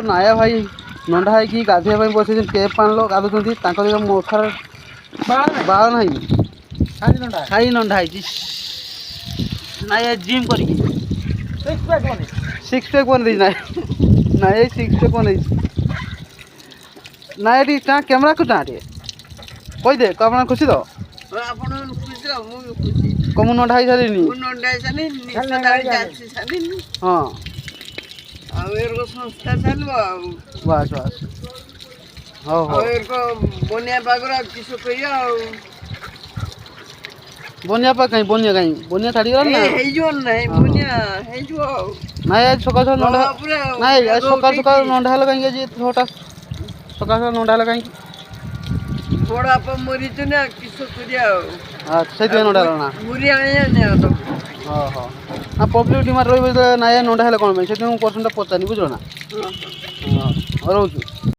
नाया भाई नंढा है कि गाधे बस टेप आन लो गाधुच्च मोथार बाल ना खाली नंढा है नाया जिम कर सिक्स पैक बन ना नाया सिक्स पैक बन नाया टी कैमरा को टे कही दे तो आप खुशी तो कम नंढा ही सारी हाँ संस्था चलो बस बस हाँ हाँ बनिया पागर किस कहीं बनिया छाड़ी गला ना आज सकाल सकाल नंढा ना सकाल सकाल नंढा हेल्ला कहीं छटा सकाल सकाल नंढा हेल्ला कहीं बड़ा मरी ना किस से नंढा हेल्ला ना मुरी आने हाँ हाँ हाँ पब्लिक डिमांड रही ना नंढा हेल्ला कौन से पर्सन पचारि बुझल ना हाँ रोज